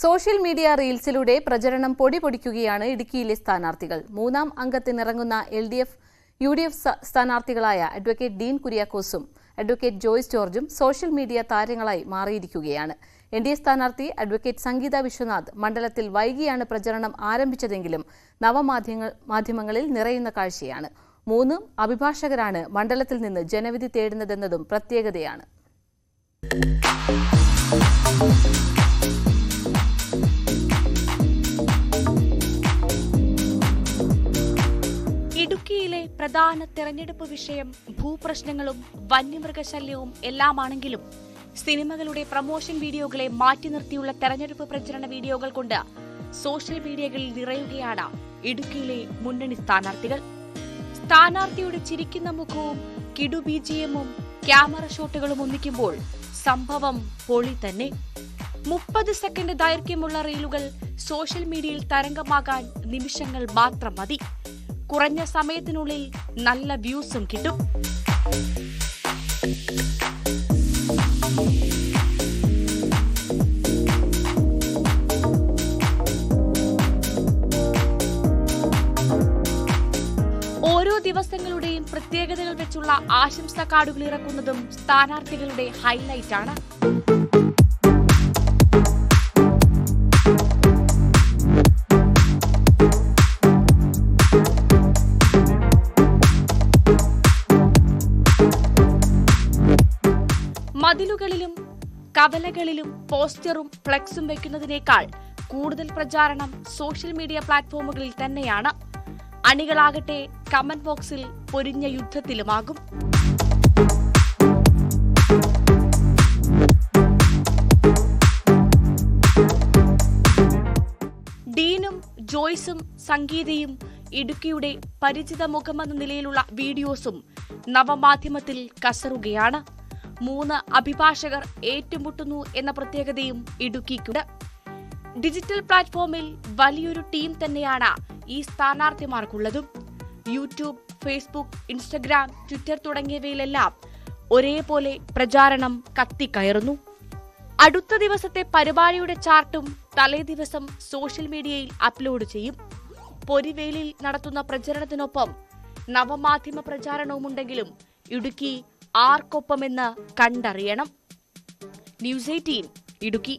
Social media റീൽസിലൂടെ പ്രചരണം പൊടിപൊടിക്കുകയാണ് ഇടുക്കിയിലെ സ്ഥാനാർത്ഥികൾ. മൂന്നാം അംഗത്തിനിറങ്ങുന്ന LDF, UDF സ്ഥാനാർത്ഥികളായ അഡ്വക്കേറ്റ് ഡീൻ കുര്യാക്കോസും അഡ്വക്കേറ്റ് ജോയ്സ് ജോർജും സോഷ്യൽ മീഡിയ താരങ്ങളായി മാറിയിരിക്കുകയാണ്. NDA സ്ഥാനാർത്ഥി അഡ്വക്കേറ്റ് സംഗീത വിശ്വനാഥ് മണ്ഡലത്തിൽ വൈകിയാണ് പ്രചരണം ആരംഭിച്ചതെങ്കിലും നവമാധ്യമങ്ങളിൽ നിറയുന്ന കാഴ്ചയാണ്. 3 അഭിഭാഷകരാണ് മണ്ഡലത്തിൽ നിന്ന് ജനവിധി തേടുന്നതെന്നതും പ്രത്യേകതയാണ്. ഇടുക്കിയിലെ പ്രധാന തെരഞ്ഞെടുപ്പ് വിഷയം ഭൂപ്രശ്നങ്ങളും വന്യമൃഗശല്യവും എല്ലാമാണെങ്കിലും സിനിമകളുടെ പ്രമോഷൻ വീഡിയോകളെ മാറ്റി നിർത്തിയുള്ള തെരഞ്ഞെടുപ്പ് പ്രചരണ വീഡിയോകൾ കൊണ്ട് സോഷ്യൽ മീഡിയകളിൽ നിറയുകയാണ് ഇടുക്കിയിലെ മുന്നണി സ്ഥാനാർത്ഥികൾ. സ്ഥാനാർത്ഥിയുടെ ചിരിക്കുന്ന മുഖവും കിടു BGMഉം ക്യാമറ ഷോട്ടുകളും ഒന്നിക്കുമ്പോൾ സംഭവം പൊളി തന്നെ. 30 സെക്കൻഡ് ദൈർഘ്യമുള്ള റീലുകൾ സോഷ്യൽ മീഡിയയിൽ തരംഗമാകാൻ നിമിഷങ്ങൾ മാത്രം മതി. കുറഞ്ഞ സമയത്തിനുള്ളിൽ നല്ല വ്യൂസും കിട്ടും. ഓരോ ദിവസങ്ങളുടെയും പ്രത്യേകതകൾ വെച്ചുള്ള ആശംസാ കാർഡുകൾ ഇറക്കുന്നതും സ്ഥാനാർത്ഥികളുടെ ഹൈലൈറ്റാണ്. മതിലുകളിലും കവലകളിലും പോസ്റ്ററും ഫ്ലെക്സും വയ്ക്കുന്നതിനേക്കാൾ കൂടുതൽ പ്രചാരണം സോഷ്യൽ മീഡിയ പ്ലാറ്റ്ഫോമുകളിൽ തന്നെയാണ്. അണികളാകട്ടെ കമന്റ് ബോക്സിൽ പൊരിഞ്ഞ യുദ്ധത്തിലുമാകും. ഡീനും ജോയ്സും സംഗീതയും ഇടുക്കിയുടെ പരിചിത മുഖമെന്ന നിലയിലുള്ള വീഡിയോസും നവമാധ്യമത്തിൽ കസറുകയാണ്. 3 അഭിഭാഷകർ ഏറ്റുമുട്ടുന്നു എന്ന പ്രത്യേകതയും ഇടുക്കിക്കുണ്ട്. ഡിജിറ്റൽ പ്ലാറ്റ്ഫോമിൽ വലിയൊരു ടീം തന്നെയാണ് ഈ സ്ഥാനാർത്ഥിമാർക്കുള്ളതും. യൂട്യൂബ്, ഫേസ്ബുക്ക്, ഇൻസ്റ്റഗ്രാം, ട്വിറ്റർ തുടങ്ങിയവയിലെല്ലാം ഒരേപോലെ പ്രചാരണം കത്തിക്കയറുന്നു. അടുത്ത ദിവസത്തെ പരിപാടിയുടെ ചാർട്ടും തലേ ദിവസം സോഷ്യൽ മീഡിയയിൽ അപ്ലോഡ് ചെയ്യും. പൊരിവേലിൽ നടത്തുന്ന പ്രചരണത്തിനൊപ്പം നവമാധ്യമ പ്രചാരണവുമുണ്ടെങ്കിലും ഇടുക്കി ആർക്കൊപ്പമെന്ന് കണ്ടറിയണം. ന്യൂസ് 18 ഇടുക്കി.